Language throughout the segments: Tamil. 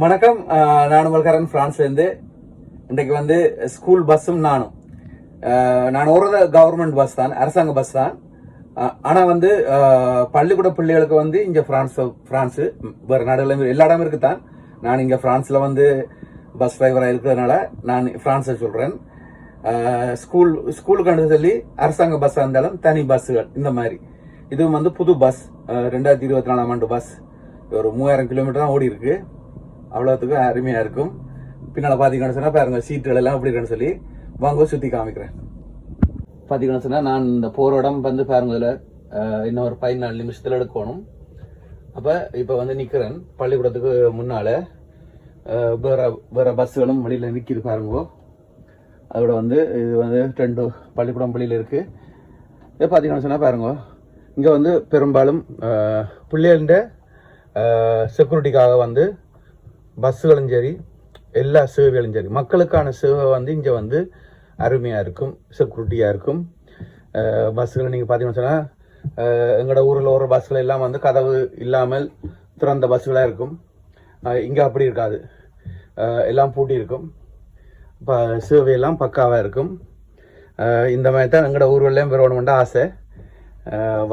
வணக்கம். நான் உங்கள்காரன் பிரான்ஸ்லேருந்து. இன்றைக்கு வந்து ஸ்கூல் பஸ்ஸும் நான் ஓடுறது கவர்மெண்ட் பஸ் தான், அரசாங்க பஸ் தான். ஆனால் வந்து பள்ளிக்கூட பிள்ளைகளுக்கு வந்து இங்கே ஃப்ரான்ஸு வேறு நாடுகளும் எல்லா இடமும் இருக்குதான். நான் இங்கே ஃப்ரான்ஸில் வந்து பஸ் டிரைவராக இருக்கிறதுனால நான் ஃப்ரான்ஸை சொல்கிறேன். ஸ்கூலுக்கு சொல்லி அரசாங்க பஸ்ஸாக இருந்தாலும் தனி பஸ்ஸுகள் இந்த மாதிரி. இதுவும் வந்து புது பஸ், 2024ஆம் ஆண்டு பஸ். ஒரு 3000 கிலோமீட்டர் தான் ஓடி இருக்கு. அவ்வளோத்துக்கு அருமையாக இருக்கும். பின்னால் பார்த்தீங்கன்னு சொன்னால் பாருங்க, சீட்டுகள் எல்லாம் எப்படி இருக்குன்னு சொல்லி வாங்க சுற்றி காமிக்கிறேன். பார்த்தீங்கன்னு சொன்னால் நான் இந்த போகிற இடம் வந்து பாருங்க, இதில் இன்னும் ஒரு 14 நிமிஷத்தில் எடுக்கணும். அப்போ இப்போ வந்து நிற்கிறேன் பள்ளிக்கூடத்துக்கு முன்னால். வேற பஸ்ஸுகளும் வழியில் நிற்கிது பாருங்கோ. அதோட வந்து இது வந்து 2 பள்ளிக்கூடம் வழியில் இருக்குது. இதை பார்த்தீங்கன்னு சொன்னால் பாருங்க, இங்கே வந்து பெரும்பாலும் பிள்ளைகள செக்யூரிட்டிக்காக வந்து பஸ்ஸுகளும் சரி, எல்லா சேவைகளும் சரி, மக்களுக்கான சேவை வந்து இங்கே வந்து அருமையாக இருக்கும், செக்யூரிட்டியாக இருக்கும். பஸ்ஸுகள் நீங்கள் பார்த்தீங்கன்னு சொன்னால் எங்களோட ஊரில் ஒரு பஸ்ஸில் எல்லாம் வந்து கதவு இல்லாமல் திறந்த பஸ்ஸுகளாக இருக்கும். இங்கே அப்படி இருக்காது, எல்லாம் பூட்டி இருக்கும். இப்போ சேவையெல்லாம் பக்காவாக இருக்கும். இந்த மாதிரி தான் எங்களோட ஊர்கள்லேயும் பெறணுமென்ற ஆசை.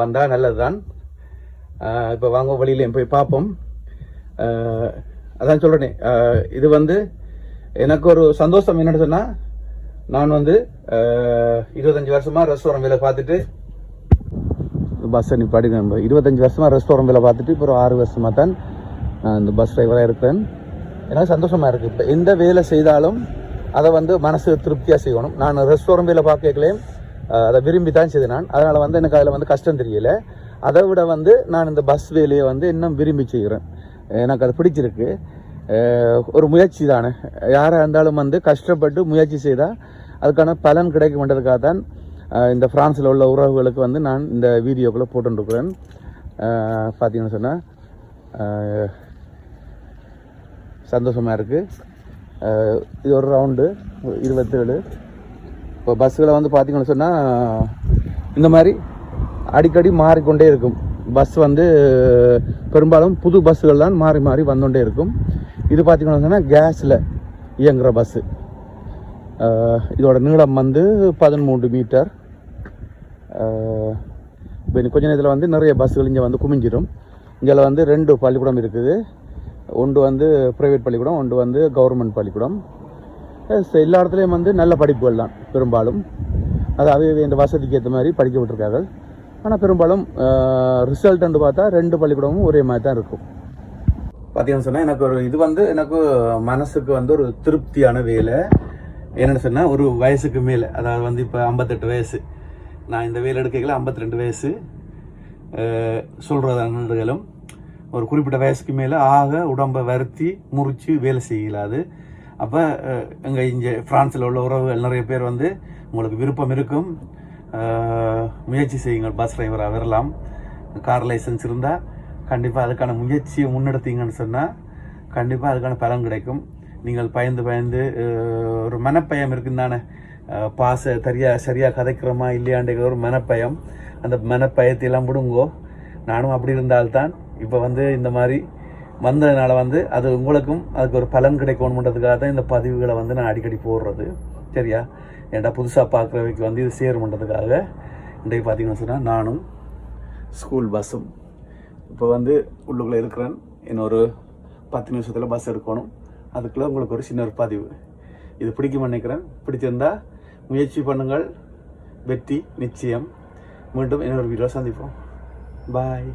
வந்தால் நல்லது தான். இப்போ வாங்க வழியிலையும் போய் பார்ப்போம். அதான் சொல்கிறேனே, இது வந்து எனக்கு ஒரு சந்தோஷம். என்னென்னு சொன்னால், நான் வந்து 25 வருஷமாக ரெஸ்டாரண்ட் வேலை பார்த்துட்டு பஸ்ஸை நிப்பாடி 25 வருஷமாக ரெஸ்டாரண்ட் வேலை பார்த்துட்டு இப்போ ஒரு 6 வருஷமாக தான் நான் இந்த பஸ் டிரைவராக இருக்கிறேன். எனக்கு சந்தோஷமாக இருக்குது. இப்போ எந்த வேலை செய்தாலும் அதை வந்து மனசு திருப்தியாக செய்யணும். நான் ரெஸ்டாரண்ட் வேலை பார்க்கலையும் அதை விரும்பி தான் செய்தேன் நான். அதனால் வந்து எனக்கு அதில் வந்து கஷ்டம் தெரியல. அதை விட வந்து நான் இந்த பஸ் வேலையை வந்து இன்னும் விரும்பி செய்கிறேன். எனக்கு அது பிடிச்சிருக்கு. ஒரு முயற்சி தானே, யாராக இருந்தாலும் வந்து கஷ்டப்பட்டு முயற்சி செய்தால் அதுக்கான பலன் கிடைக்கும்ன்றதுக்காக தான் இந்த ஃப்ரான்ஸில் உள்ள உறவுகளுக்கு வந்து நான் இந்த வீடியோக்குள்ளே போட்டுருக்கிறேன். பார்த்தீங்கன்னு சொன்னால் சந்தோஷமாக இருக்குது. இது ஒரு ரவுண்டு 27. இப்போ பஸ்ஸுகளை வந்து பார்த்தீங்கன்னு சொன்னால் இந்த மாதிரி அடிக்கடி மாறிக்கொண்டே இருக்கும். பஸ் வந்து பெரும்பாலும் புது பஸ்ஸுகள் தான் மாறி மாறி வந்துகிட்டே இருக்கும். இது பார்த்தீங்கன்னு சொன்னால் கேஸில் இயங்குகிற பஸ்ஸு. இதோட நீளம் வந்து 13 மீட்டர். இப்போ கொஞ்ச நேரத்தில் வந்து நிறைய பஸ்ஸுகள் இங்கே வந்து குமிஞ்சிடும். இங்கே வந்து 2 பள்ளிக்கூடம் இருக்குது. ஒன்று வந்து ப்ரைவேட் பள்ளிக்கூடம், ஒன்று வந்து கவர்மெண்ட் பள்ளிக்கூடம். எல்லா இடத்துலையும் வந்து நல்ல படிப்புகள் தான் பெரும்பாலும். அதாவது இந்த வசதிக்கு ஏற்ற மாதிரி படிக்க விட்டுருக்காங்க. ஆனால் பெரும்பாலும் ரிசல்ட் பார்த்தா 2 பள்ளிக்கூடமும் ஒரே மாதிரி தான் இருக்கும். பார்த்தீங்கன்னு சொன்னால் எனக்கு ஒரு இது வந்து எனக்கு மனசுக்கு வந்து ஒரு திருப்தியான வேலை. என்னென்னு சொன்னால், ஒரு வயசுக்கு மேலே, அதாவது வந்து இப்போ 58 வயசு, நான் இந்த வேலை எடுக்கல 52 வயசு சொல்கிறதாலும் ஒரு குறிப்பிட்ட வயசுக்கு மேலே உடம்பை வருத்தி முறித்து வேலை செய்யலாது. அப்போ எங்கள் இங்கே ஃப்ரான்ஸில் உள்ள உறவுகள் நிறைய பேர் வந்து உங்களுக்கு விருப்பம் இருக்கும், முயற்சி செய்யுங்கள், பஸ் டிரைவராக வரலாம். கார் லைசன்ஸ் இருந்தால் கண்டிப்பாக அதுக்கான முயற்சியை முன்னெடுத்தீங்கன்னு சொன்னால் கண்டிப்பாக அதுக்கான பலன் கிடைக்கும். நீங்கள் பயந்து ஒரு மனப்பயம் இருக்குன்னு தானே, பாச சரியாக கதைக்கிறோமா இல்லையாண்டிங்கிற ஒரு மனப்பயம். அந்த மனப்பயத்தையெல்லாம் விடுங்கோ. நானும் அப்படி இருந்தால்தான் இப்போ வந்து இந்த மாதிரி வந்ததுனால வந்து அது உங்களுக்கும் அதுக்கு ஒரு பலன் கிடைக்கணுன்றதுக்காக தான் இந்த பதிவுகளை வந்து நான் அடிக்கடி போடுறது. சரியா? ஏன்டா புதுசாக பார்க்குறவைக்கு வந்து இது சேருமன்றதுக்காக. இன்றைக்கு பார்த்தீங்கன்னு சொன்னால் நானும் ஸ்கூல் பஸ்ஸும் இப்போ வந்து உள்ளுக்குள்ளே இருக்கிறேன். இன்னொரு 10 நிமிஷத்தில் பஸ் எடுக்கணும். அதுக்குள்ளே உங்களுக்கு ஒரு சின்ன ஒரு பதிவு. இது பிடிக்கும்னு நினைக்கிறேன். பிடிச்சிருந்தால் முயற்சி பண்ணுங்கள், வெற்றி நிச்சயம். மீண்டும் இன்னொரு வீடியோ சந்திப்போம். பாய்.